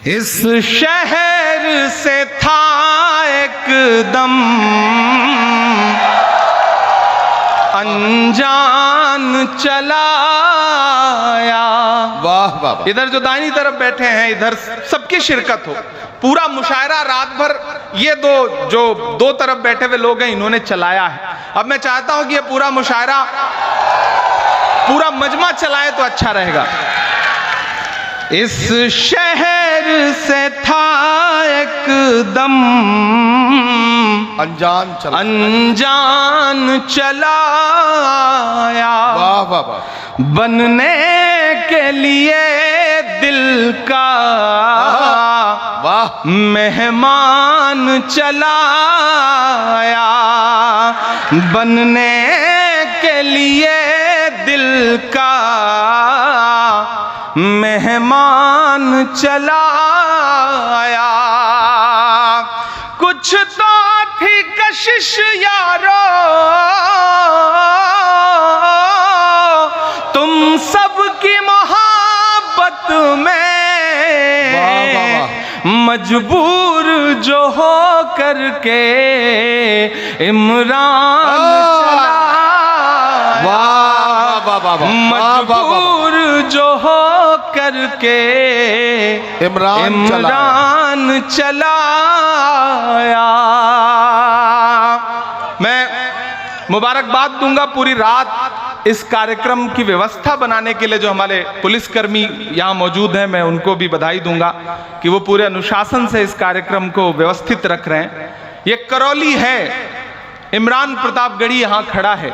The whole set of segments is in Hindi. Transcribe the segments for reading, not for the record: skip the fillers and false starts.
इस शहर से था एकदम अनजान चलाया। वाह वाह। इधर जो दाहिनी तरफ बैठे हैं, इधर सबकी शिरकत हो। पूरा मुशायरा रात भर ये दो तरफ बैठे हुए लोग हैं, इन्होंने चलाया है। अब मैं चाहता हूं कि ये पूरा मुशायरा पूरा मजमा चलाए तो अच्छा रहेगा। इस शहर से था एकदम अनजान चलाया। वाह वाह वाह। बनने के लिए दिल का वाह मेहमान चलाया। बनने के लिए दिल का मेहमान चलाया। कुछ तो थी कशिश यारो तुम सबकी मोहब्बत में, मजबूर जो हो करके इमरान चला। मजबूर जो हो करके इमरान चलाया। मैं मुबारकबाद दूंगा पूरी रात इस कार्यक्रम की व्यवस्था बनाने के लिए जो हमारे पुलिसकर्मी यहाँ मौजूद हैं। मैं उनको भी बधाई दूंगा कि वो पूरे अनुशासन से इस कार्यक्रम को व्यवस्थित रख रहे हैं। ये करौली है, इमरान प्रतापगढ़ी यहाँ खड़ा है।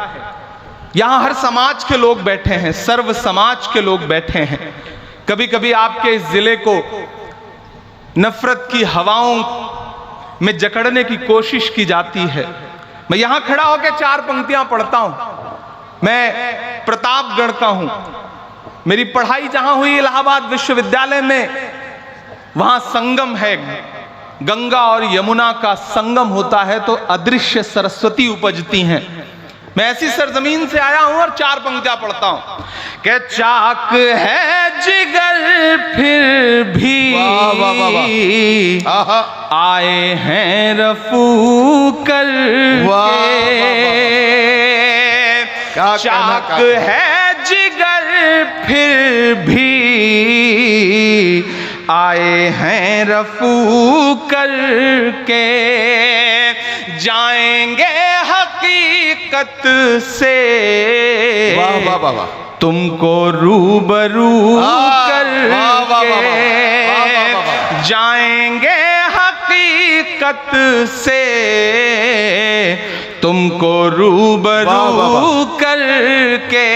यहाँ हर समाज के लोग बैठे हैं, सर्व समाज के लोग बैठे हैं। कभी कभी आपके इस जिले को नफरत की हवाओं में जकड़ने की कोशिश की जाती है। मैं यहाँ खड़ा होकर 4 पंक्तियां पढ़ता हूं। मैं प्रतापगढ़ का हूं। मेरी पढ़ाई जहां हुई इलाहाबाद विश्वविद्यालय में, वहां संगम है, गंगा और यमुना का संगम होता है तो अदृश्य सरस्वती उपजती हैं। मैं ऐसी सरजमीन से आया हूं और 4 पंक्तियां पढ़ता हूं कि चाक है जिगर फिर भी आए हैं रफू कर। चाक है जिगर फिर भी आए हैं रफू करके, जाएंगे हकीकत से तुमको रूबरू करके, जाएंगे हकीकत से तुमको रूबरू करके।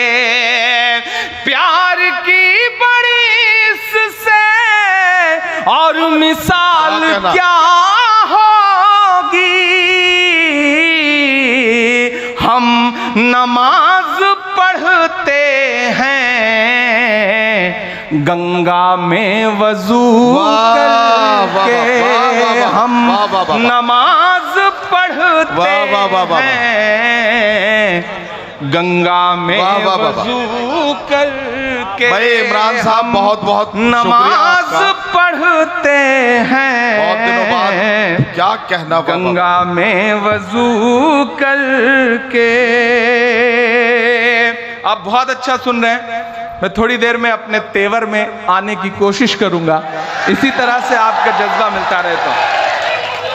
प्यार की बड़ी इससे और मिसाल क्या होगी। हम नमाज पढ़ते हैं गंगा में वजू करके। हम नमाज पढ़ते हैं गंगा में वजू करके। भाई इमरान साहब बहुत बहुत नमाज पढ़ते हैं, बहुत दिनों बाद क्या कहना, गंगा में वजू करके। आप बहुत अच्छा सुन रहे हैं। मैं थोड़ी देर में अपने तेवर में आने की कोशिश करूंगा, इसी तरह से आपका जज्बा मिलता रहता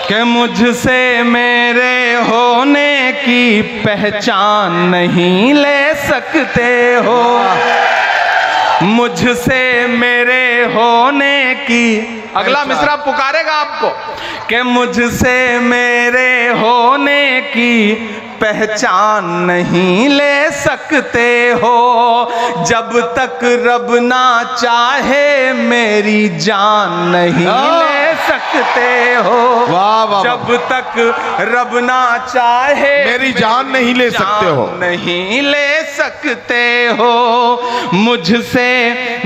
कि मुझसे मेरे होने की पहचान नहीं ले सकते हो। मुझसे मेरे होने की, अगला मिसरा पुकारेगा आपको कि मुझसे मेरे होने की पहचान नहीं ले सकते हो। जब तक रब ना चाहे मेरी जान नहीं ले सकते हो। जब तक रब ना चाहे मेरी जान नहीं ले सकते हो, नहीं ले सकते हो। मुझसे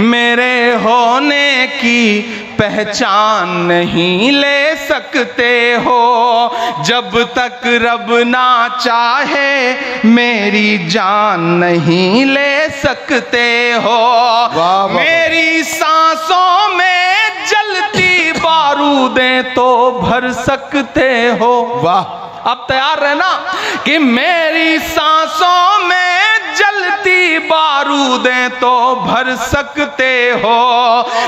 मेरे होने की पहचान नहीं ले सकते हो। जब तक रब ना चाहे मेरी जान नहीं ले सकते हो। मेरी सांसों में जलती भर सकते हो। वाह अब तैयार रहना कि मेरी सांसों में जलती बारूदें तो भर सकते हो,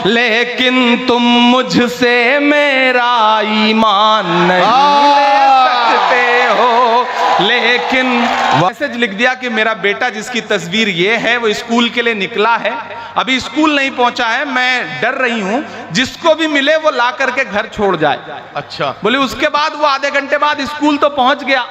लेकिन तुम मुझसे मेरा ईमान नहीं ले सकते हो। लेकिन मैसेज लिख दिया कि मेरा बेटा जिसकी तस्वीर ये है वो स्कूल के लिए निकला है, अभी स्कूल नहीं पहुंचा है, मैं डर रही हूं जिसको भी मिले वो ला करके घर छोड़ जाए। अच्छा। बोले उसके बाद वो आधे घंटे बाद स्कूल तो पहुंच गया,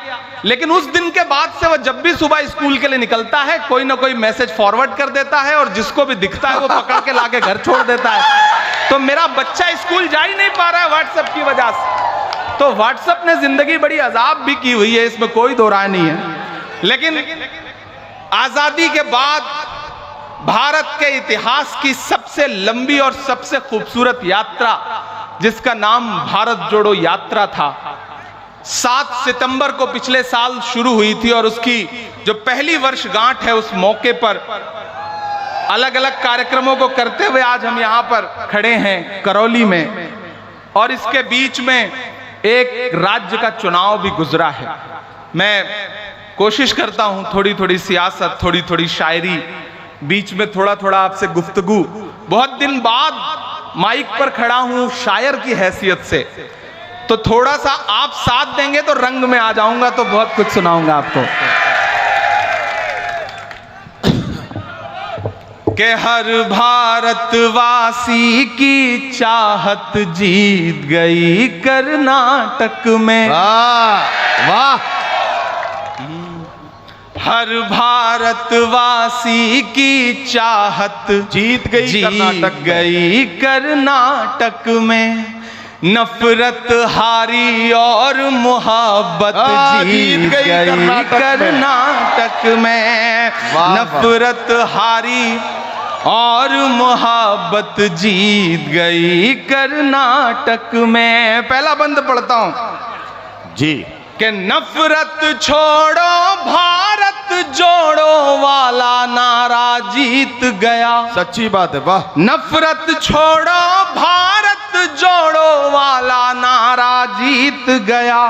लेकिन उस दिन के बाद से वो जब भी सुबह स्कूल के लिए निकलता है कोई ना कोई मैसेज फॉरवर्ड कर देता है और जिसको भी दिखता है वो पकड़ के लाके घर छोड़ देता है। तो मेरा बच्चा स्कूल जा ही नहीं पा रहा है व्हाट्सएप की वजह से। तो व्हाट्सएप ने जिंदगी बड़ी अजाब भी की हुई है, इसमें कोई दो राय नहीं है। लेकिन आजादी के बाद भारत के इतिहास की सबसे लंबी और सबसे खूबसूरत यात्रा जिसका नाम भारत जोड़ो यात्रा था, 7 सितंबर को पिछले साल शुरू हुई थी और उसकी जो पहली वर्षगांठ है उस मौके पर अलग अलग कार्यक्रमों को करते हुए आज हम यहां पर खड़े हैं करौली में। और इसके बीच में एक राज्य का चुनाव भी गुजरा है। मैं कोशिश करता हूं थोड़ी थोड़ी सियासत, थोड़ी थोड़ी शायरी, बीच में थोड़ा थोड़ा आपसे गुफ्तगू। बहुत दिन बाद माइक पर खड़ा हूं शायर की हैसियत से, तो थोड़ा सा आप साथ देंगे तो रंग में आ जाऊंगा, तो बहुत कुछ सुनाऊंगा आपको। कि हर भारतवासी की चाहत जीत गई कर्नाटक में। वाह वाह। हर भारतवासी की चाहत जीत गई कर्नाटक में। नफरत हारी और मोहब्बत जीत गई कर्नाटक में। नफरत हारी और मोहब्बत जीत गई कर्नाटक में। पहला बंद पढ़ता हूं जी। कि नफरत छोड़ो भारत जोड़ो वाला नारा जीत गया। सच्ची बात है। वाह। नफरत छोड़ो भारत जोड़ो वाला नारा जीत गया।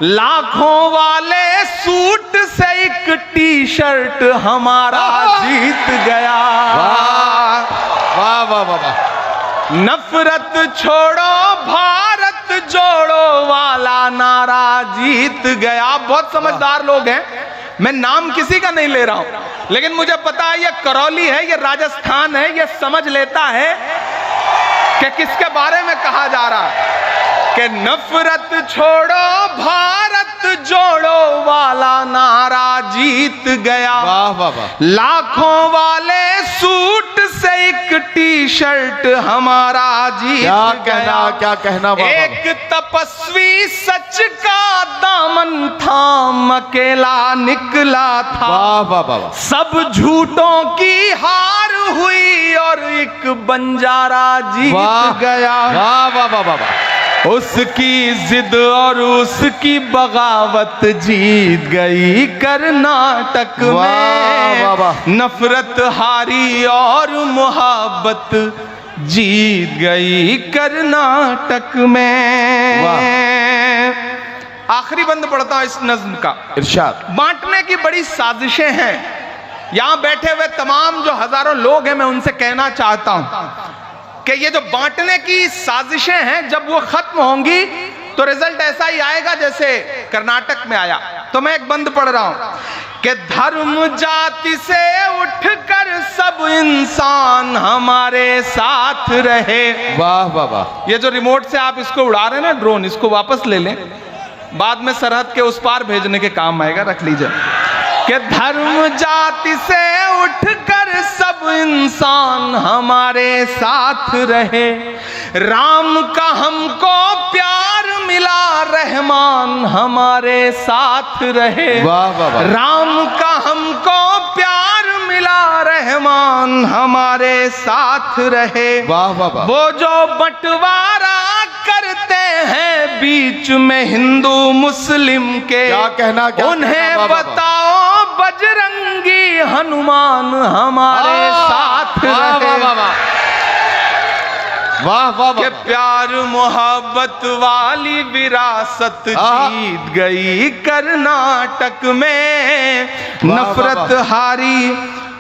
लाखों वाले सूट से एक टी शर्ट हमारा जीत गया। वाह वाह वाह वाह। नफरत छोड़ो भारत जोड़ो वाला नारा जीत गया। आप बहुत समझदार लोग हैं, मैं नाम किसी का नहीं ले रहा हूं, लेकिन मुझे पता है ये करौली है, ये राजस्थान है, ये समझ लेता है कि किसके बारे में कहा जा रहा है। कि नफरत छोड़ो भारत जोड़ो वाला नारा जीत गया। वाह वाह वाह। लाखों वाले सूट से एक टी शर्ट हमारा जीत गया। क्या कहना बाबा। एक तपस्वी सच का दामन थाम अकेला निकला था। वाह वाह वाह। सब झूठों की हार हुई और एक बंजारा जीत गया। वाह वाह वाह वाह। उसकी जिद और उसकी बगावत जीत गई कर्नाटक में। वाह वाह। नफरत हारी और मोहब्बत जीत गई कर्नाटक में। आखिरी बंद पढ़ता हूं इस नज्म का। इरशाद। बांटने की बड़ी साजिशें हैं। यहां बैठे हुए तमाम जो हजारों लोग हैं मैं उनसे कहना चाहता हूं कि ये जो बांटने की साजिशें हैं जब वो खत्म होंगी तो रिजल्ट ऐसा ही आएगा जैसे कर्नाटक में आया। तो मैं एक बंद पढ़ रहा हूं कि धर्म जाति से उठकर सब इंसान हमारे साथ रहे। वाह वाह वाह। ये जो रिमोट से आप इसको उड़ा रहे हैं ना ड्रोन, इसको वापस ले लें, बाद में सरहद के उस पार भेजने के काम आएगा, रख लीजिए। कि धर्म जाति से उठकर सब इंसान हमारे साथ रहे। राम का हमको प्यार मिला, रहमान हमारे साथ रहे। वाह वाह वाह। राम का हमको प्यार मिला, रहमान हमारे साथ रहे। वाह वाह वाह। वो जो बंटवारा करते हैं बीच में हिंदू मुस्लिम के, क्या कहना उन्हें बताओ बजरंगी हनुमान हमारे साथ रहे। वाह वाह कि वाह प्यार मोहब्बत वाली विरासत जीत गई कर्नाटक में, नफरत हारी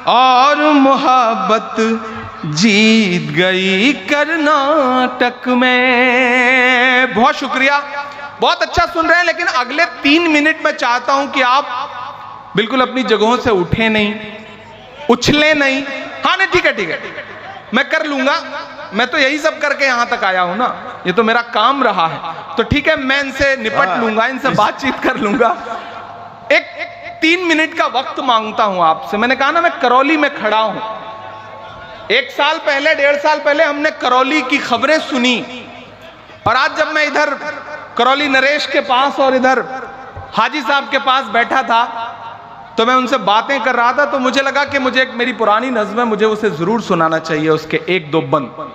और मोहब्बत जीत गई कर्नाटक में। बहुत शुक्रिया, बहुत अच्छा सुन रहे हैं, लेकिन अगले 3 मिनट में चाहता हूं कि आप बिल्कुल अपनी जगहों से उठे नहीं, उछले नहीं। हाँ नहीं, ठीक है ठीक है, मैं कर लूंगा, मैं तो यही सब करके यहां तक आया हूं ना, ये तो मेरा काम रहा है, तो ठीक है मैं इनसे निपट लूंगा, इनसे बातचीत कर लूंगा। एक 3 मिनट का वक्त मांगता हूं आपसे। मैंने कहा ना मैं करौली में खड़ा हूं, 1 साल पहले 1.5 साल पहले हमने करौली की खबरें सुनी, और आज जब मैं इधर करौली नरेश के पास और इधर हाजी साहब के पास बैठा था तो मैं उनसे बातें कर रहा था, तो मुझे लगा कि मुझे एक मेरी पुरानी नज़्म है, मुझे उसे जरूर सुनाना चाहिए, उसके 1-2 बंद।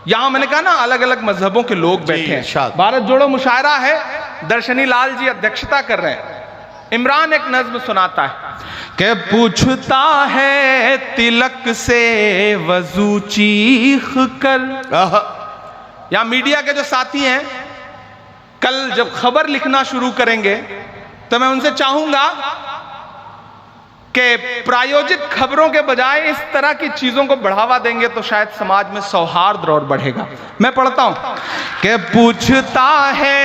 यहां मैंने कहा ना अलग अलग मजहबों के लोग बैठे हैं, भारत जोड़ो मुशायरा है, दर्शनी लाल जी अध्यक्षता कर रहे हैं। इमरान एक नज्म सुनाता है कि पूछता है तिलक से वजू चीख कर। या मीडिया के जो साथी हैं, कल जब खबर लिखना शुरू करेंगे तो मैं उनसे चाहूंगा कि प्रायोजित खबरों के बजाय इस तरह की चीजों को बढ़ावा देंगे तो शायद समाज में सौहार्द और बढ़ेगा। मैं पढ़ता हूं कि पूछता है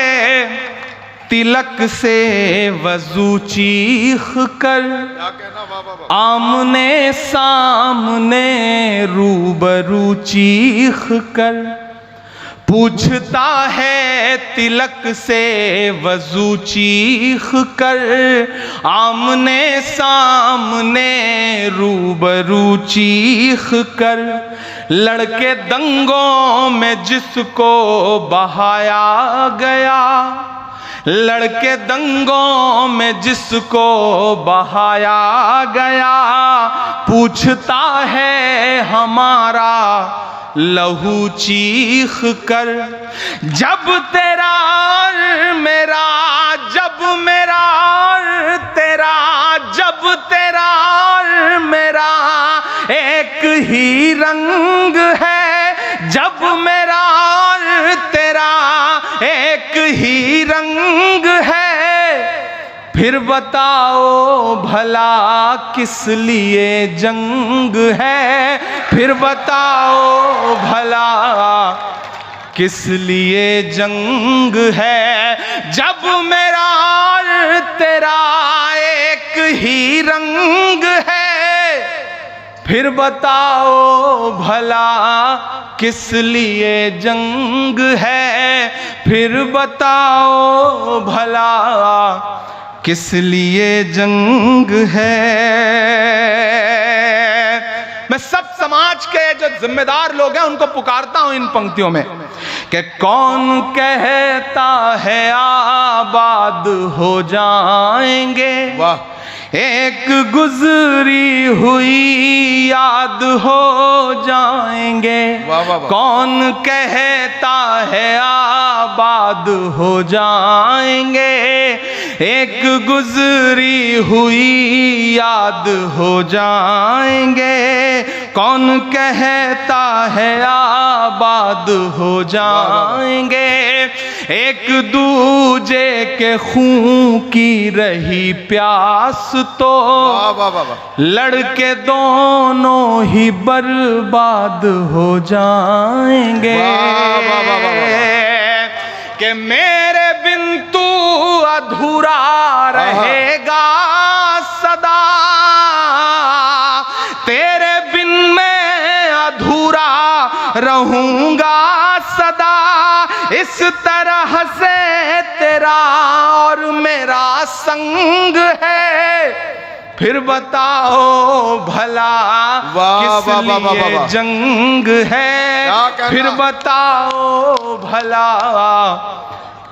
तिलक से वजू चीख कर, आमने सामने रूबरू चीख कर। पूछता है तिलक से वजू चीख कर, आमने सामने रूबरू चीख कर। लड़के दंगों में जिसको बहाया गया, लड़के दंगों में जिसको बहाया गया, पूछता है हमारा लहू चीख कर। जब तेरा और मेरा, जब मेरा और तेरा, जब तेरा और मेरा एक ही रंग है, जब मेरा और तेरा एक ही रंग है, फिर बताओ भला किस लिए जंग है, फिर बताओ भला किस लिए जंग है। जब मेरा और तेरा एक ही रंग है, फिर बताओ भला किस लिए जंग है, फिर बताओ भला किस लिए जंग है। मैं सब समाज के जो जिम्मेदार लोग हैं उनको पुकारता हूं इन पंक्तियों में कि कौन कहता है आबाद हो जाएंगे, वाह एक गुजरी हुई याद हो जाएंगे। वाह वाह वाह। कौन कहता है आबाद हो जाएंगे, एक गुजरी हुई याद हो जाएंगे। कौन कहता है आबाद हो जाएंगे, एक दूजे के खून की रही प्यास तो लड़के दोनों ही बर्बाद हो जाएंगे। कि मेरे बिन तू अधूरा रहेगा सदा, तेरे बिन मैं अधूरा रहूंगा सदा। इस तरह से तेरा और मेरा संग है, फिर बताओ भला किस लिए जंग है, फिर बताओ भला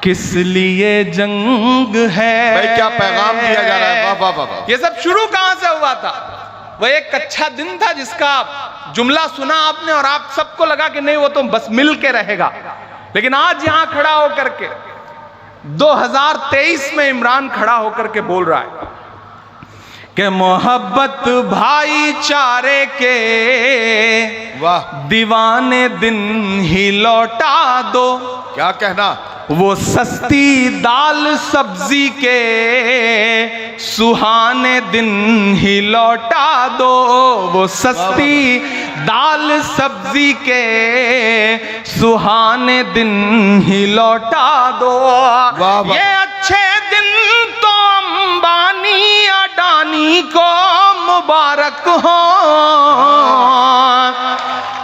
किस लिए जंग है। भाई क्या पैगाम दिया जा रहा है। वाह वाह वाह। ये सब शुरू कहां से हुआ था? वह एक अच्छा दिन था जिसका जुमला सुना आपने और आप सबको लगा कि नहीं वो तो बस मिल के रहेगा, लेकिन आज यहां खड़ा होकर के 2023 में इमरान खड़ा होकर के बोल रहा है कि मोहब्बत भाईचारे के वाह, दीवाने दिन ही लौटा दो, क्या कहना, वो सस्ती दाल सब्जी के सुहाने दिन ही लौटा दो, वो सस्ती दाल सब्जी के सुहाने दिन ही लौटा दो। वाह, वाह। ये अच्छे दिन तो अंबानी अडानी को मुबारक हो।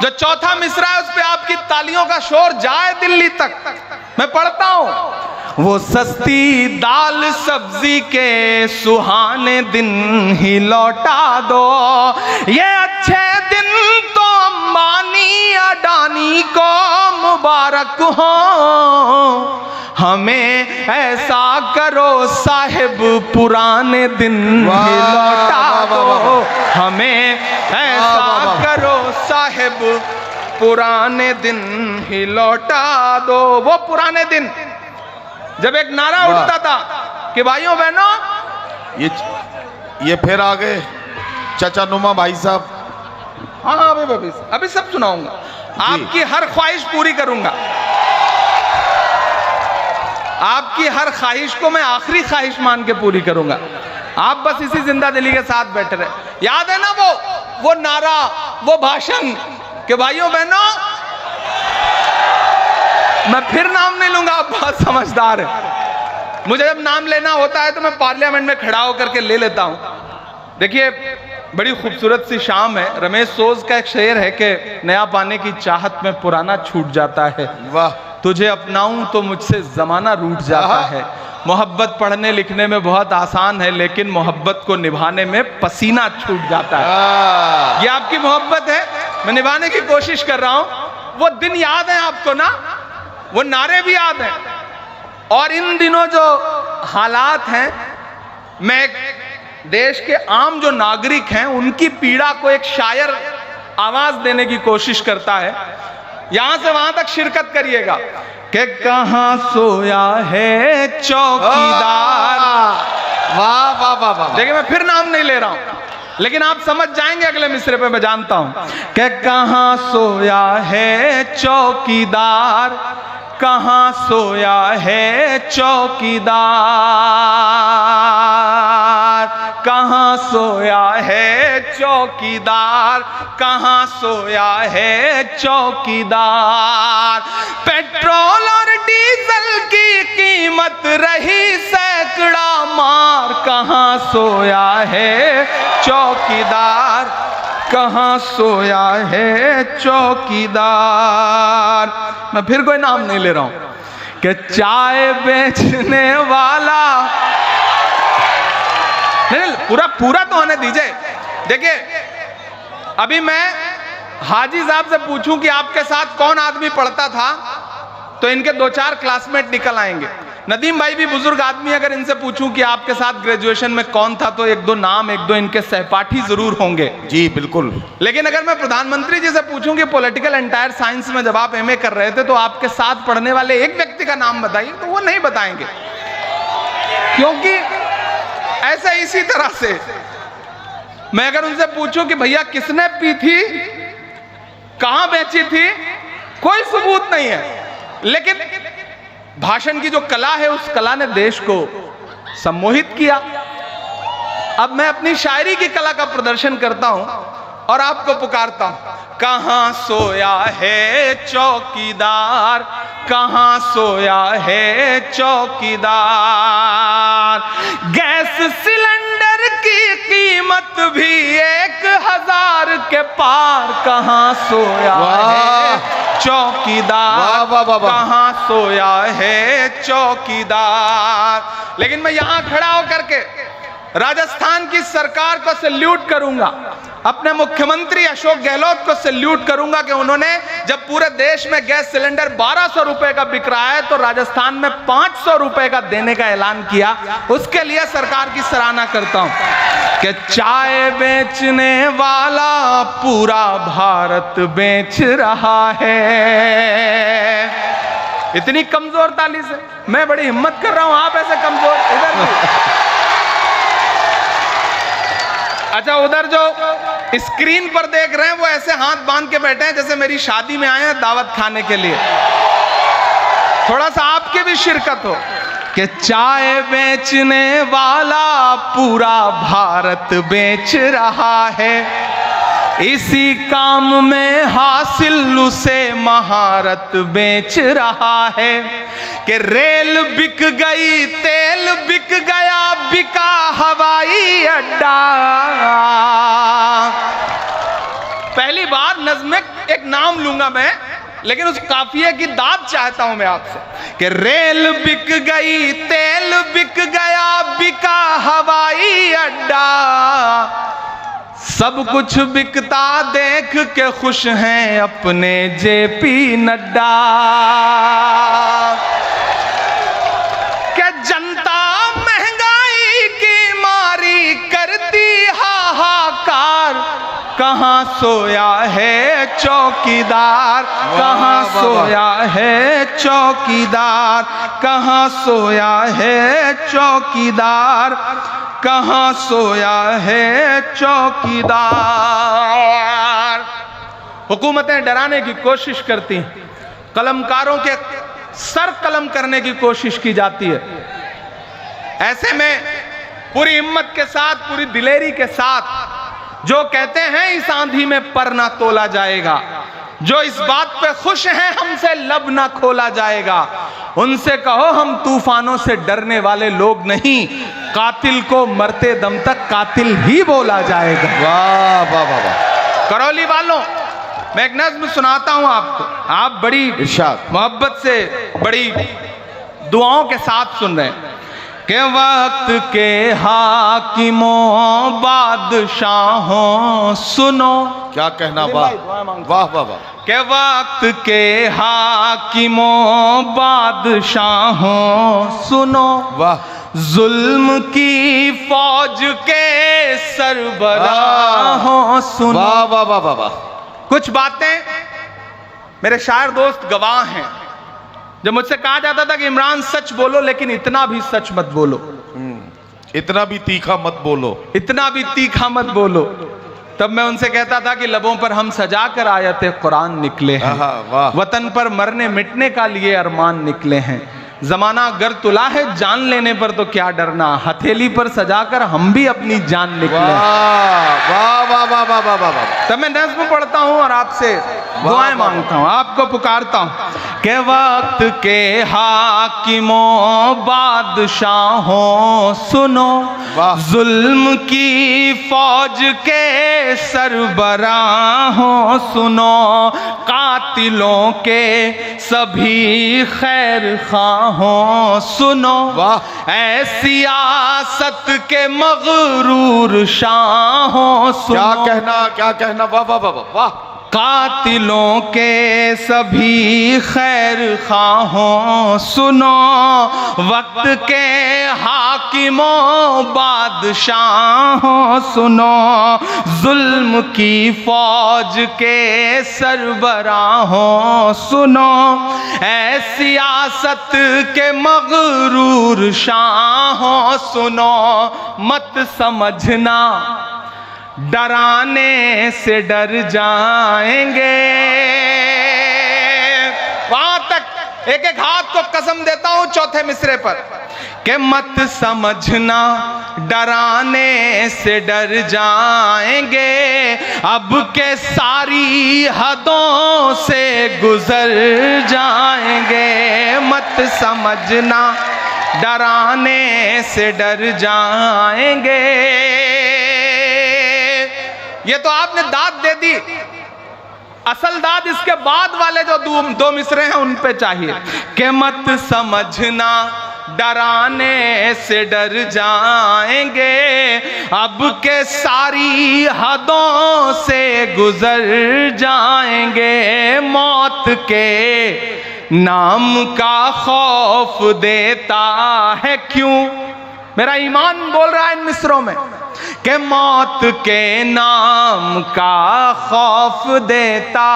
जो चौथा मिसरा है उस पे आपकी तालियों का शोर जाए दिल्ली तक। मैं पढ़ता हूं, वो सस्ती दाल सब्जी के सुहाने दिन ही लौटा दो, ये अच्छे दिन तो अंबानी अडानी को मुबारक हो। हमें ऐसा करो साहिब पुराने दिन ही लौटा दो, हमें ऐसा करो साहिब पुराने दिन ही लौटा दो। वो पुराने दिन जब एक नारा उठता था कि भाइयों बहनों, ये फिर आ गए चाचा नुमा भाई साहब। हाँ अभी सब सुनाऊंगा, आपकी हर ख्वाहिश पूरी करूंगा, आपकी हर ख्वाहिश को मैं आखिरी ख्वाहिश मान के पूरी करूंगा। आप बस इसी जिंदा दिली के साथ बैठे रहे। याद है ना वो नारा, वो भाषण कि भाइयों बहनों, मैं फिर नाम नहीं लूंगा, आप बहुत समझदार हैं। मुझे जब नाम लेना होता है तो मैं पार्लियामेंट में खड़ा होकर के ले लेता हूं। देखिए बड़ी खूबसूरत सी शाम है। रमेश सोज का एक शेर है कि नया पाने की चाहत में पुराना छूट जाता है, वाह, तुझे अपनाऊं तो मुझसे जमाना रूठ जाता है। मोहब्बत पढ़ने लिखने में बहुत आसान है, लेकिन मोहब्बत को निभाने में पसीना छूट जाता है। ये आपकी मोहब्बत है, मैं निभाने की कोशिश कर रहा हूं। वो दिन याद है आपको ना, वो नारे भी याद हैं। और इन दिनों जो हालात हैं, मैं देश के आम जो नागरिक हैं उनकी पीड़ा को एक शायर आवाज देने की कोशिश करता है। यहां से वहां तक शिरकत करिएगा कि कहां सोया है चौकीदार। वाह वाह वाह वाह। देखिए मैं फिर नाम नहीं ले रहा हूं, लेकिन आप समझ जाएंगे अगले मिसरे पे, मैं जानता हूं कि कहां सोया है चौकीदार, कहां सोया है चौकीदार, कहां सोया है चौकीदार, कहां सोया है चौकीदार। पेट्रोल और डीजल की कीमत रही सैकड़ा मार, कहां सोया है चौकीदार, कहां सोया है चौकीदार। मैं फिर कोई नाम नहीं ले रहा हूं कि चाय बेचने वाला, नहीं पूरा तो होने दीजिए। देखिए अभी मैं हाजी साहब से पूछूं कि आपके साथ कौन आदमी पढ़ता था तो इनके 2-4 क्लासमेट निकल आएंगे। नदीम भाई भी बुजुर्ग आदमी, अगर इनसे पूछूं कि आपके साथ ग्रेजुएशन में कौन था तो 1-2 नाम, 1-2 इनके सहपाठी जरूर होंगे। जी बिल्कुल। लेकिन अगर मैं प्रधानमंत्री जी से पूछूं कि पॉलिटिकल एंटायर साइंस में जब आप एमए कर रहे थे तो आपके साथ पढ़ने वाले एक व्यक्ति का नाम बताइए, तो वो नहीं बताएंगे। क्योंकि ऐसा इसी तरह से मैं अगर उनसे पूछूं कि भैया किसने पी थी, कहां बेची थी, कोई सबूत नहीं है। लेकिन भाषण की जो कला है उस कला ने देश को सम्मोहित किया। अब मैं अपनी शायरी की कला का प्रदर्शन करता हूं और आपको पुकारता हूं, कहां सोया है चौकीदार, कहां सोया है चौकीदार। गैस सिलेंडर की कीमत भी 1000 के पार, कहां सोया है चौकीदार, कहां सोया है चौकीदार। लेकिन मैं यहां खड़ा होकर के राजस्थान की सरकार को सैल्यूट करूंगा, अपने मुख्यमंत्री अशोक गहलोत को सैल्यूट करूंगा कि उन्होंने जब पूरे देश में गैस सिलेंडर 1200 रुपए का बिक रहा है तो राजस्थान में 500 रुपए का देने का ऐलान किया। उसके लिए सरकार की सराहना करता हूं कि चाय बेचने वाला पूरा भारत बेच रहा है। इतनी कमजोर ताली से मैं बड़ी हिम्मत कर रहा हूं, आप ऐसे कमजोर इधर अच्छा, उधर जो स्क्रीन पर देख रहे हैं वो ऐसे हाथ बांध के बैठे हैं जैसे मेरी शादी में आए हैं दावत खाने के लिए। थोड़ा सा आपकी भी शिरकत हो कि चाय बेचने वाला पूरा भारत बेच रहा है, इसी काम में हासिल उसे महारत बेच रहा है। कि रेल बिक गई, तेल बिक गया, बिका हवाई अड्डा। पहली बार नज़्म में एक नाम लूंगा मैं, लेकिन उस काफिये की दाद चाहता हूं मैं आपसे कि रेल बिक गई, तेल बिक गया, बिका हवाई अड्डा। सब कुछ बिकता देख के खुश हैं अपने जेपी नड्डा। क्या जनता महंगाई की मारी करती हाहाकार, कहां सोया है चौकीदार, कहां सोया है चौकीदार, कहां सोया है चौकीदार, कहां सोया है चौकीदार। हुकूमतें डराने की कोशिश करती हैं, कलमकारों के सर कलम करने की कोशिश की जाती है। ऐसे में पूरी हिम्मत के साथ, पूरी दिलेरी के साथ जो कहते हैं इस आंधी में पर ना तोला जाएगा, जो इस बात पे खुश हैं हमसे लब ना खोला जाएगा, उनसे कहो हम तूफानों से डरने वाले लोग नहीं, कातिल को मरते दम तक कातिल ही बोला जाएगा। वाह वाह वाह वाह। करौली वालों, मैं एक नज़्म सुनाता हूं आपको, आप बड़ी इरशाद मोहब्बत से, बड़ी दुआओं के साथ सुन रहे हैं। के वक्त के हाकिमों बादशाहों सुनो, क्या कहना, वाह वाह वाह वाह। के वक्त के हाकिमों बादशाहों सुनो, वाह। जुल्म की फौज के सरबराहों सुनो। वाह वाह वाह वाह वाह। कुछ बातें मेरे शायर दोस्त गवाह हैं। जब मुझसे कहा जाता था कि इमरान सच बोलो, लेकिन इतना भी सच मत बोलो, इतना भी तीखा मत बोलो, इतना भी तीखा मत बोलो, तब मैं उनसे कहता था कि लबों पर हम सजा कर आयते कुरान निकले हैं, वाह। वतन पर मरने मिटने का लिए अरमान निकले हैं। जमाना गर तुला है जान लेने पर तो क्या डरना, हथेली पर सजाकर हम भी अपनी जान निकले। वाह वाह वाह वाह वाह वाह वाह। तब मैं नज़्म पढ़ता हूं और आपसे दुआएं मांगता हूं, आपको पुकारता हूं के वक्त के हाकिमों बादशाहों सुनो, जुल्म की फौज के सरबराहों सुनो, कातिलों के सभी खैर खाहों सुनो, ऐ सियासत के मगरूर शाहों सुनो। क्या कहना, वाह वाह वाह वाह। कातिलों के सभी खैर खाहों सुनो, वक्त के हाकिमों बादशाहों सुनो, जुल्म की फौज के सरबराहों सुनो, ऐ सियासत के मगरूर शाहों सुनो, मत समझना डराने से डर जाएंगे। वहां तक एक एक हाथ को कसम देता हूं चौथे मिसरे पर कि मत समझना डराने से डर जाएंगे, अब के सारी हदों से गुजर जाएंगे। मत समझना डराने से डर जाएंगे। ये तो आपने दाद दे दी, असल दाद इसके बाद वाले जो दो मिसरे हैं उन पे चाहिए कि मत समझना डराने से डर जाएंगे, अब के सारी हदों से गुजर जाएंगे। मौत के नाम का खौफ देता है क्यों, मेरा ईमान बोल रहा है इन मिसरों में कि मौत के नाम का खौफ देता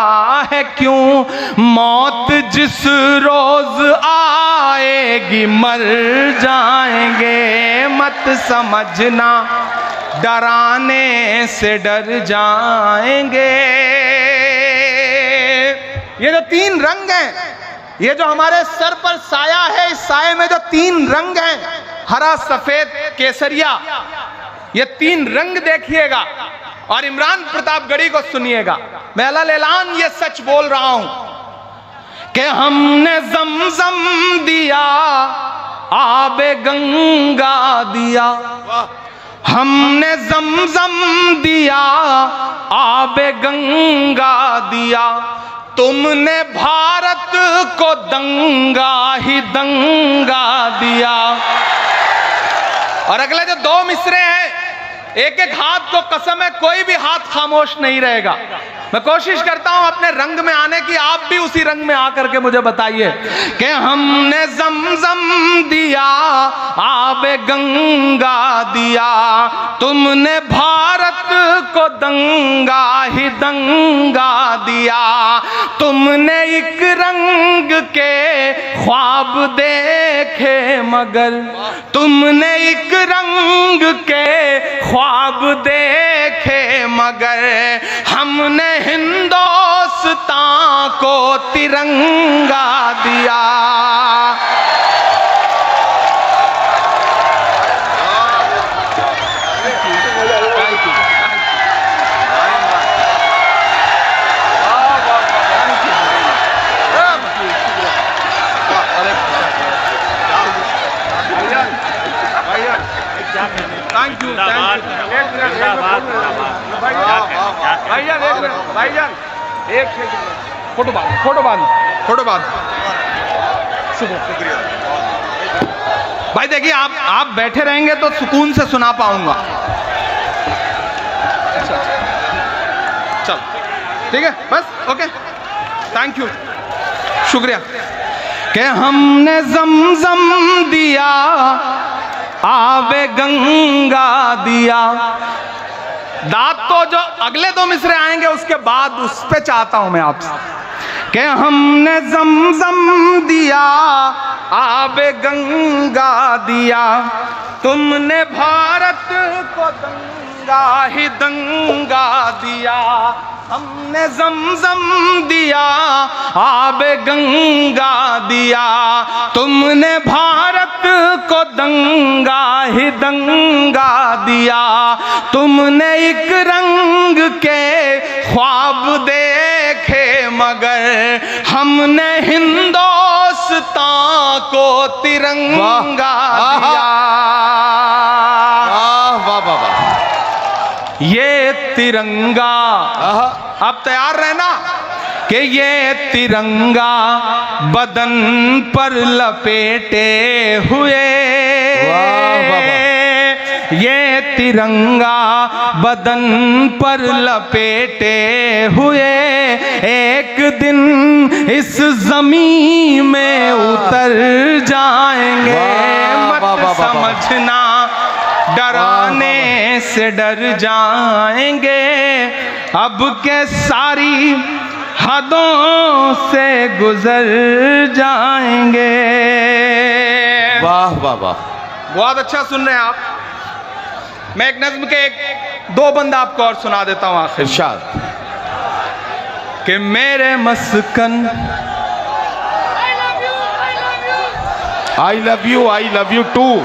है क्यों, मौत जिस रोज आएगी मर जाएंगे। मत समझना डराने से डर जाएंगे। ये जो तीन रंग हैं, ये जो हमारे सर पर साया है, इस साये में जो तीन रंग हैं, हरा, सफेद, केसरिया, ये तीन रंग देखिएगा और इमरान प्रतापगढ़ी को सुनिएगा। मैं अल्लाह ये सच बोल रहा हूं कि हमने ज़मज़म दिया, आबे गंगा दिया, हमने ज़मज़म दिया, आबे गंगा दिया, तुमने भारत को दंगा ही दंगा दिया। और अगले जो दो मिसरे हैं, एक एक हाथ को कसम है कोई भी हाथ खामोश नहीं रहेगा। मैं कोशिश करता हूं अपने रंग में आने की, आप भी उसी रंग में आकर के मुझे बताइए कि हमने ज़मज़म दिया, आबे गंगा दिया, तुमने भारत को दंगा ही दंगा दिया, तुमने एक रंग के ख्वाब देखे मगर, तुमने एक रंग के ख्वाब देखे मगर, हमने हिंदुस्तान को तिरंगा दिया। थैंक यू भाईजान, एक फोटो बाद शुक्रिया भाई। देखिए आप बैठे रहेंगे तो सुकून से सुना पाऊंगा। चल ठीक है, बस ओके, थैंक यू, शुक्रिया। कि हमने ज़मज़म दिया, आबे गंगा दिया। दांत तो जो अगले दो मिसरे आएंगे उसके बाद उस पे चाहता हूं मैं आपसे कि हमने ज़मज़म दिया, आबे गंगा दिया, तुमने भारत को दंगा ही दंगा दिया, हमने ज़मज़म दिया, आबे गंगा दिया, तुमने भारत को दंगा ही दंगा दिया, तुमने एक रंग के ख्वाब देखे मगर, हमने हिंदुस्तान को तिरंगा दिया। वाह वाह वाह, ये तिरंगा, आप तैयार रहना कि ये तिरंगा बदन पर लपेटे हुए, ये तिरंगा बदन पर लपेटे हुए, एक दिन इस ज़मीन में उतर जाएंगे। मत समझना डराने से डर जाएंगे, अब के सारी हदों से गुजर जाएंगे। वाह वाह वाह, बहुत अच्छा सुन रहे हैं आप। मैं एक नज्म के दो बंद आपको और सुना देता हूं आखिर। इरशाद कि मेरे मस्कन, आई लव यू टू।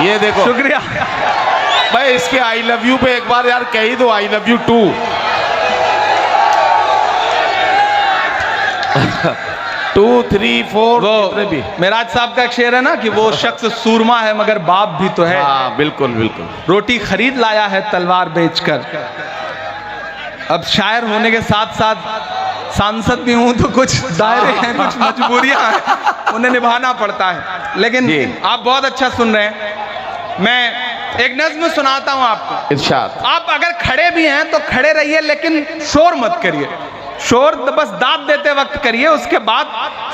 ये देखो, शुक्रिया भाई, इसके आई लव यू पे एक बार यार कह ही दो, आई लव यू टू। 2 3 4 वो भी मेराज साहब का एक शेर है ना कि वो शख्स सूरमा है मगर बाप भी तो है। हाँ बिल्कुल बिल्कुल। रोटी खरीद लाया है तलवार बेचकर। अब शायर होने के साथ साथ सांसद भी हूं तो कुछ दायरे हैं, कुछ मजबूरियां हैं, उन्हें निभाना पड़ता है। लेकिन आप बहुत अच्छा सुन रहे हैं। मैं एक नज्म सुनाता हूं आपको। इरशाद। आप अगर खड़े भी हैं तो खड़े रहिए, लेकिन शोर मत करिए। शोर बस दाद देते वक्त करिए, उसके बाद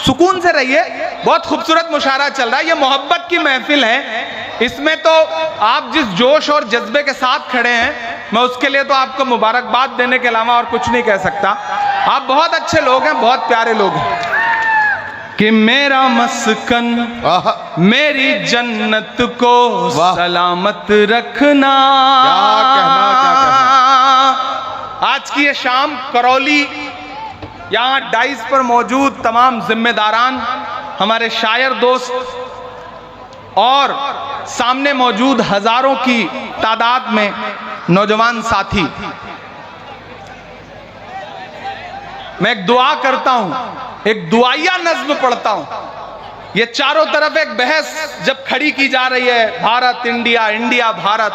सुकून से रहिए। बहुत खूबसूरत मुशायरा चल रहा है, ये मोहब्बत की महफिल है। इसमें तो आप जिस जोश और जज्बे के साथ खड़े हैं, मैं उसके लिए तो आपको मुबारकबाद देने के अलावा और कुछ नहीं कह सकता। आप बहुत अच्छे लोग हैं, बहुत प्यारे लोग हैं। कि मेरा मस्कन आहा, मेरी जन्नत को वाह। सलामत रखना। क्या कहना। आज की ये शाम करौली यहाँ डाइस पर मौजूद तमाम जिम्मेदारान, हमारे शायर दोस्त और सामने मौजूद हजारों की तादाद में नौजवान साथी, मैं एक दुआ करता हूं, एक दुआया नज्म पढ़ता हूं। ये चारों तरफ एक बहस जब खड़ी की जा रही है, भारत इंडिया, इंडिया भारत,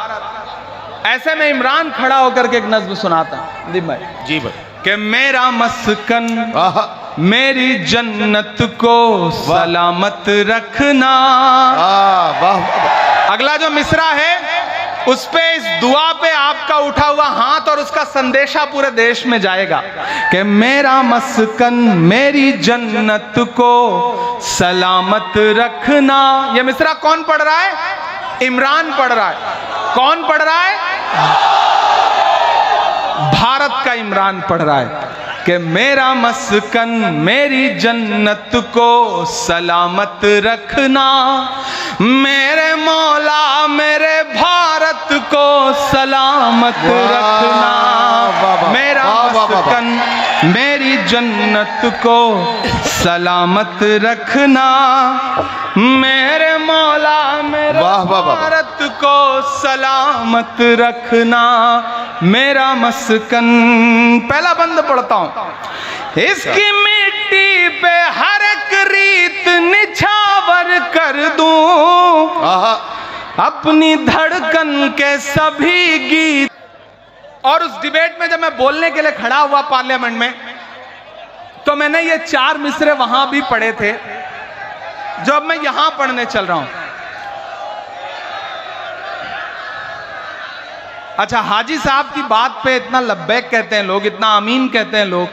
ऐसे में इमरान खड़ा होकर के एक नज्म सुनाता हूं। दीप भाई जी भाई। कि मेरा मस्कन आहा, मेरी जन्नत को सलामत रखना। वाह वाह। अगला जो मिसरा है उस पे, इस दुआ पे आपका उठा हुआ हाथ और उसका संदेशा पूरे देश में जाएगा कि मेरा मस्कन मेरी जन्नत को सलामत रखना। ये मिसरा कौन पढ़ रहा है? इमरान पढ़ रहा है। कौन पढ़ रहा है? भारत का इमरान पढ़ रहा है कि मेरा मस्कन मेरी जन्नत को सलामत रखना। मेरे मौला मेरे भारत को सलामत रखना। मेरा मस्कन मेरी जन्नत को सलामत रखना। मेरे मौला मेरे भारत को सलामत रखना। मेरा मस्कन, पहला बंद पढ़ता हूं। इसकी मिट्टी पे हर एक रीत निछावर कर दूं, अपनी धड़कन के सभी गीत। और उस डिबेट में जब मैं बोलने के लिए खड़ा हुआ पार्लियामेंट में, तो मैंने ये 4 मिसरे वहां भी पढ़े थे जो अब मैं यहां पढ़ने चल रहा हूं। अच्छा, हाजी साहब की बात पे इतना लब्बैक कहते हैं लोग, इतना आमीन कहते हैं लोग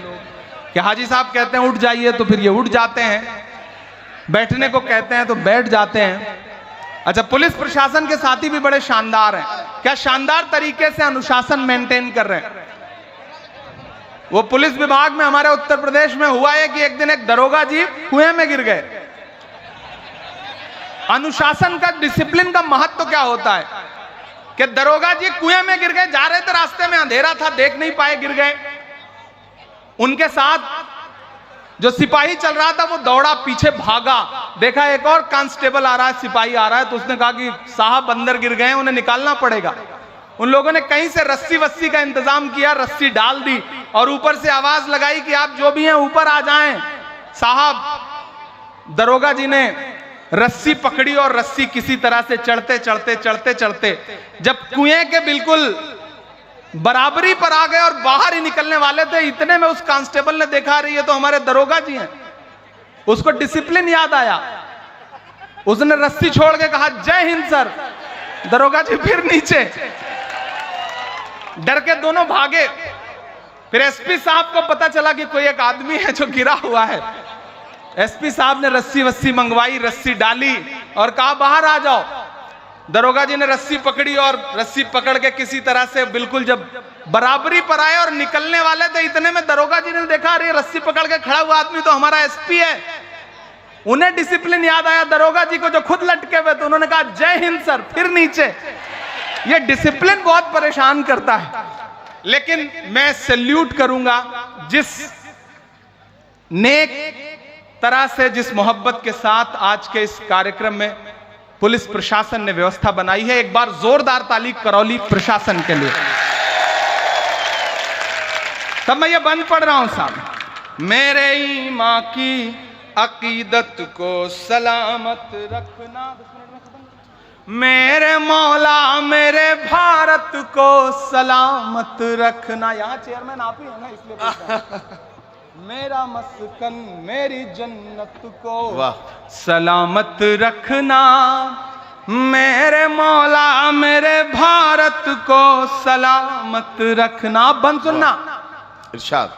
कि हाजी साहब कहते हैं उठ जाइए तो फिर ये उठ जाते हैं, बैठने को कहते हैं तो बैठ जाते हैं। अच्छा, पुलिस प्रशासन के साथी भी बड़े शानदार हैं। क्या शानदार तरीके से अनुशासन मेंटेन कर रहे हैं। वो पुलिस विभाग में हमारे उत्तर प्रदेश में हुआ है कि एक दिन एक दरोगा जी कुएं में गिर गए। अनुशासन का, डिसिप्लिन का महत्व क्या होता है कि दरोगा जी कुएं में गिर गए, जा रहे थे, रास्ते में अंधेरा था, देख नहीं पाए, गिर गए। उनके साथ जो सिपाही चल रहा था वो दौड़ा, पीछे भागा, देखा एक और कांस्टेबल आ रहा है, सिपाही आ रहा है, तो उसने कहा कि साहब अंदर गिर गए, उन्हें निकालना पड़ेगा। उन लोगों ने कहीं से रस्सी वस्सी का इंतजाम किया, रस्सी डाल दी और ऊपर से आवाज लगाई कि आप जो भी हैं ऊपर आ जाएं। साहब, दरोगा जी ने रस्सी पकड़ी और रस्सी किसी तरह से चढ़ते चढ़ते चढ़ते चढ़ते जब कुएं के बिल्कुल बराबरी पर आ गए और बाहर ही निकलने वाले थे, इतने में उस कांस्टेबल ने देखा, रही है तो हमारे दरोगा जी हैं। उसको डिसिप्लिन याद आया, उसने रस्सी छोड़ के कहा जय हिंद सर। दरोगा जी फिर नीचे, डर के दोनों भागे। फिर एसपी साहब को पता चला कि कोई एक आदमी है जो गिरा हुआ है। एसपी साहब ने रस्सी वस्सी मंगवाई, रस्सी डाली और कहा बाहर आ जाओ। दरोगा जी ने रस्सी पकड़ी और रस्सी पकड़ के किसी तरह से बिल्कुल जब बराबरी पर आए और निकलने वाले थे, इतने में दरोगा जी ने देखा अरे रस्सी पकड़ के खड़ा हुआ आदमी तो हमारा एसपी है। उन्हें डिसिप्लिन याद आया दरोगा जी को जो खुद लटके हुए, तो उन्होंने कहा जय हिंद सर, फिर नीचे। ये डिसिप्लिन बहुत परेशान करता है। लेकिन मैं सैल्यूट करूंगा जिस नेक तरह से, जिस मोहब्बत के साथ आज के इस कार्यक्रम में पुलिस प्रशासन ने व्यवस्था बनाई है। एक बार जोरदार ताली करौली प्रशासन के लिए। तब मैं ये बंद पढ़ रहा हूं साहब। मेरे ईमान की अकीदत को सलामत रखना, मेरे मौला मेरे भारत को सलामत रखना। यहाँ चेयरमैन आप ही है ना, इसलिए मेरा मस्कन मेरी जन्नत को सलामत रखना। मेरे मौला मेरे भारत को सलामत रखना। बंद सुनना इरशाद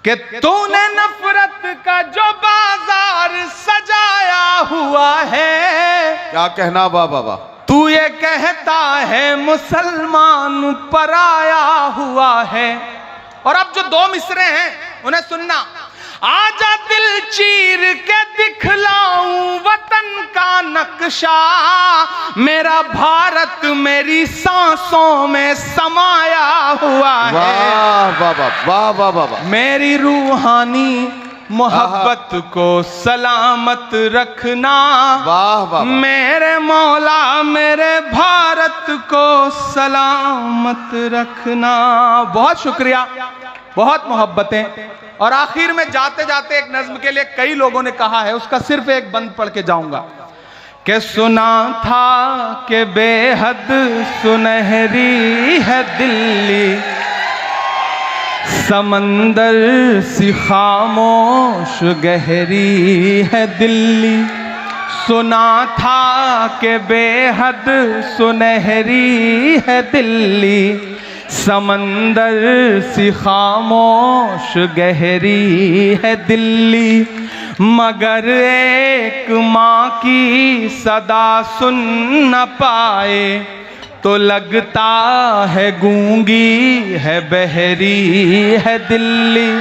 कि तूने नफरत का जो बाजार सजाया हुआ है, क्या कहना बाबा। तू ये कहता है मुसलमान पराया हुआ है। और अब जो 2 मिसरे हैं उन्हें सुनना। आजा दिल चीर के दिखलाऊं वतन का नक्शा, मेरा भारत मेरी सांसों में समाया हुआ है। वाह वाह वाह वाह वाह वाह वाह। मेरी रूहानी मोहब्बत को सलामत रखना, वाह वाह। मेरे मौला मेरे भारत को सलामत रखना। बहुत शुक्रिया, बहुत मोहब्बतें। और आखिर में जाते जाते एक नज्म के लिए कई लोगों ने कहा है, उसका सिर्फ एक बंद पढ़ के जाऊंगा कि सुना था कि बेहद सुनहरी है दिल्ली, समंदर सी खामोश गहरी है दिल्ली। सुना था कि बेहद सुनहरी है दिल्ली, समंदर सी खामोश गहरी है दिल्ली। मगर एक माँ की सदा सुन न पाए तो लगता है गूंगी है बहरी है दिल्ली।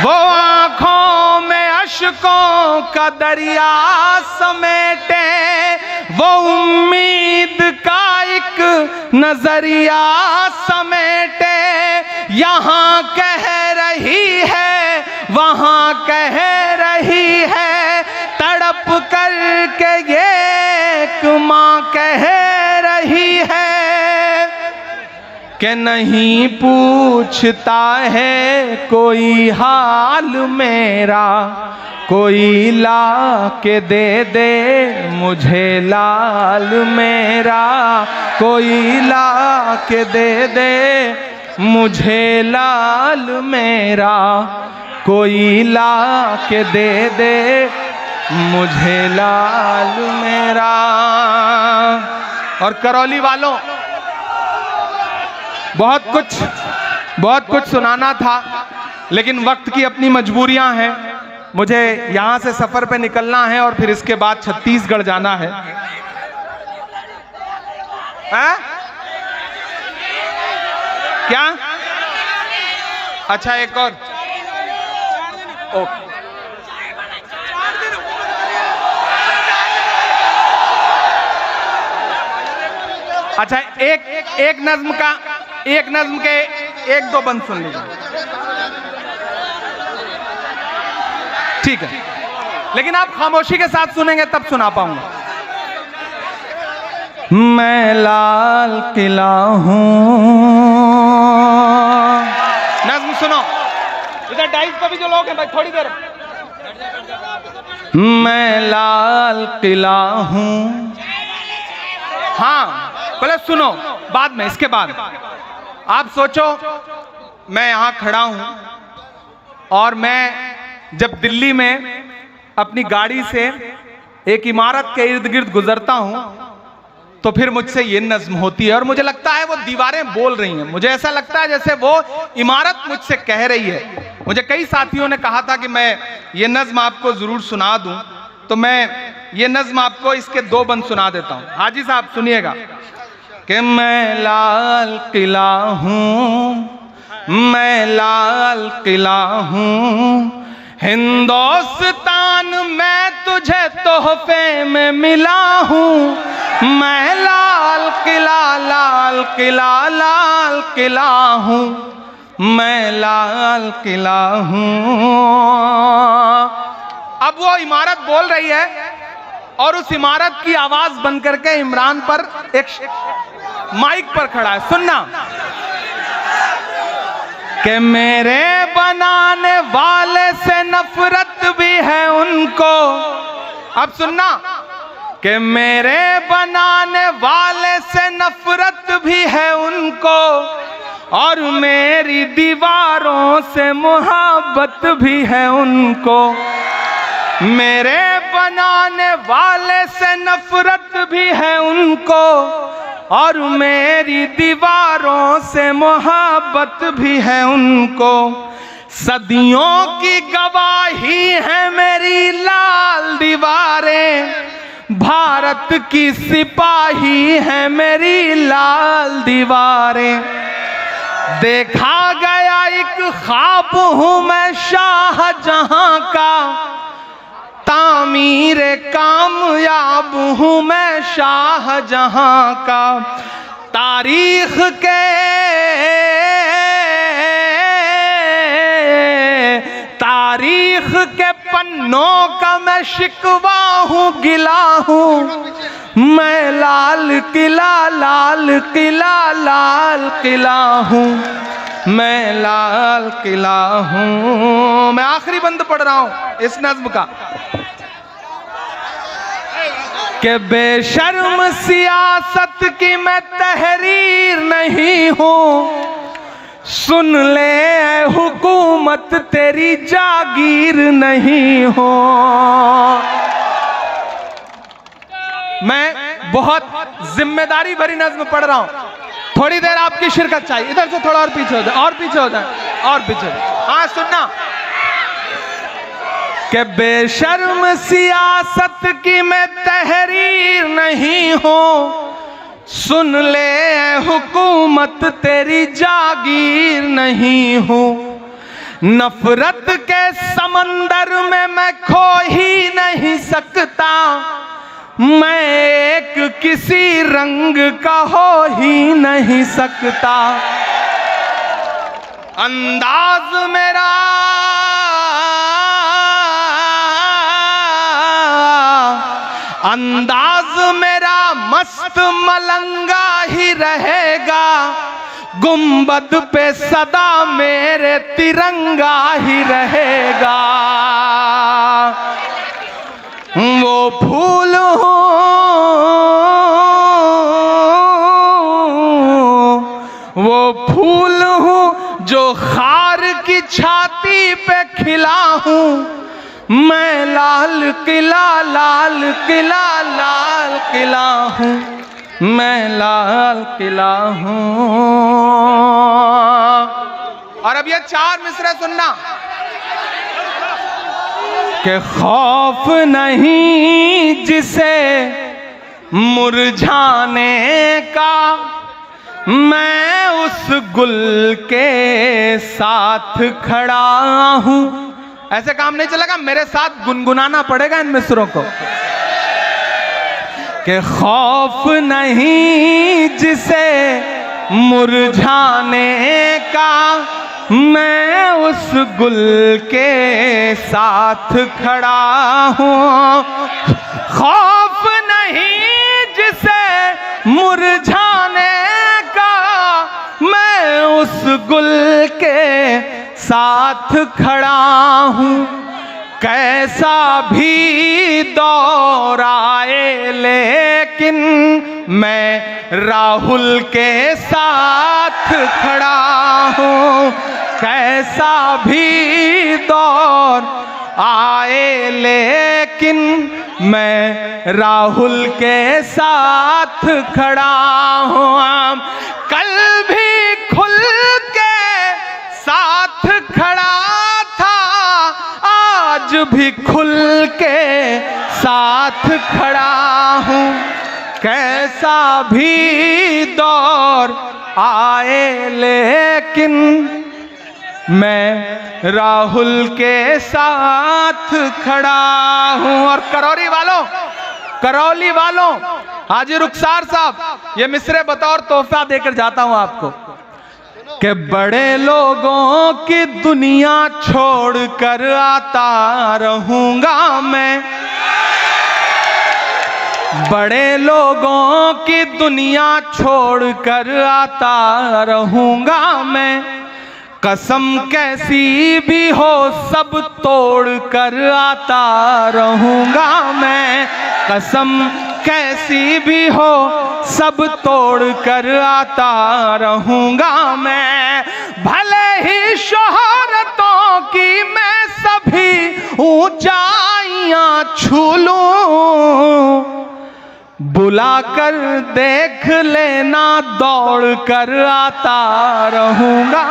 वो आँखों में अश्कों का दरिया समेटे, वो उम्मीद का एक नजरिया समेटे। यहाँ कह रही है वहाँ कह रही है, तड़प कर के ये एक माँ कह रही है कि नहीं पूछता है कोई हाल मेरा, कोई ला के दे मुझे लाल मेरा, कोई ला के दे मुझे लाल मेरा, कोई ला के दे मुझे लाल मेरा। और करौली वालों, बहुत कुछ सुनाना था, लेकिन वक्त की अपनी मजबूरियां हैं। मुझे यहां से सफर पे निकलना है और फिर इसके बाद छत्तीसगढ़ जाना है। क्या? अच्छा, एक और। ओके, अच्छा, एक नज्म के एक दो बंद सुन लीजिए, ठीक है? लेकिन आप खामोशी के साथ सुनेंगे तब सुना पाऊंगा। मैं लाल किला हूं, नज्म सुनो। इधर डाइस पे भी जो लोग हैं भाई, थोड़ी देर। मैं लाल किला हूं, हाँ पहले सुनो, बाद में, इसके बाद आप सोचो, मैं यहां खड़ा हूं और मैं जब दिल्ली में अपनी गाड़ी से एक इमारत के इर्द गिर्द गुजरता हूं तो फिर मुझसे ये नज्म होती है और मुझे लगता है वो दीवारें बोल रही हैं। मुझे ऐसा लगता है जैसे वो इमारत मुझसे कह रही है। मुझे कई साथियों ने कहा था कि मैं ये नज्म आपको जरूर सुना दूं, तो मैं ये नज्म आपको इसके दो बंद सुना देता हूं। हाजी साहब सुनिएगा कि मैं लाल किला हूं, मैं लाल किला हूं, हिंदुस्तान मैं तुझे तोहफे में मिला हूं। मैं लाल किला, लाल किला, लाल किला हूं, मैं लाल किला हूं। अब वो इमारत बोल रही है और उस इमारत की आवाज बन करके इमरान पर एक माइक पर खड़ा है। सुनना कि मेरे बनाने वाले से नफरत भी है उनको। अब सुनना कि मेरे बनाने वाले से नफरत भी है उनको, और मेरी दीवारों से मोहब्बत भी है उनको। मेरे बनाने वाले से नफरत भी है उनको, और मेरी दीवारों से मोहब्बत भी है उनको। सदियों की गवाही है मेरी लाल दीवारें, भारत की सिपाही है मेरी लाल दीवारें। देखा गया एक ख्वाब हूं मैं शाहजहां का, कामयाब हूँ मैं शाहजहां का, तारीख के पन्नों का मैं शिकवा हूँ, गिला हूँ मैं लाल किला, लाल किला, लाल किला हूँ मैं, लाल किला हूँ। मैं आखिरी बंद पढ़ रहा हूँ इस नज्म का कि बेशर्म सियासत की मैं तहरीर नहीं हूँ, सुन ले हुकूमत तेरी जागीर नहीं हो। मैं बहुत जिम्मेदारी भरी नज्म पढ़ रहा हूं, थोड़ी देर आपकी शिरकत चाहिए। इधर से थोड़ा और पीछे हो जाए, और पीछे हो जाए, और पीछे। हाँ सुनना कि बेशर्म सियासत की मैं तहरीर नहीं हूं, सुन ले हुकूमत तेरी जागीर नहीं हूँ। नफरत के समंदर में मैं खो ही नहीं सकता, मैं एक किसी रंग का हो ही नहीं सकता। अंदाज मेरा मस्त मलंगा ही रहेगा, गुंबद पे सदा मेरे तिरंगा ही रहेगा। वो फूल हूँ, वो फूल हूँ जो खार की छाती पे खिला हूँ, मैं लाल किला, लाल किला, लाल किला हूँ मैं, लाल किला हूँ। और अब ये 4 मिसरे सुनना कि खौफ नहीं जिसे मुरझाने का, मैं उस गुल के साथ खड़ा हूँ। ऐसे काम नहीं चलेगा, मेरे साथ गुनगुनाना पड़ेगा इन मिसरों को कि खौफ नहीं जिसे मुरझाने का, मैं उस गुल के साथ खड़ा हूँ। खौफ नहीं जिसे मुरझाने का, मैं उस गुल के साथ खड़ा हूँ। कैसा भी दौर आए लेकिन मैं राहुल के साथ खड़ा हूँ। कैसा भी दौर आए लेकिन मैं राहुल के साथ खड़ा हूँ। कल भी खुल के साथ खड़ा था, आज भी खुल के साथ खड़ा हूँ। कैसा भी दौर आए लेकिन मैं राहुल के साथ खड़ा हूँ। और करौली वालों, हाजी रुखसार साहब, ये मिसरे बतौर तोहफा देकर जाता हूँ आपको कि बड़े लोगों की दुनिया छोड़कर आता रहूंगा मैं। बड़े लोगों की दुनिया छोड़कर आता रहूंगा मैं। कसम कैसी भी हो सब तोड़ कर आता रहूंगा मैं। कसम कैसी भी हो सब तोड़ कर आता रहूंगा मैं। भले ही शोहरतों की मैं सभी ऊंचाइयां छू लूं, बुला कर देख लेना दौड़ कर आता रहूंगा।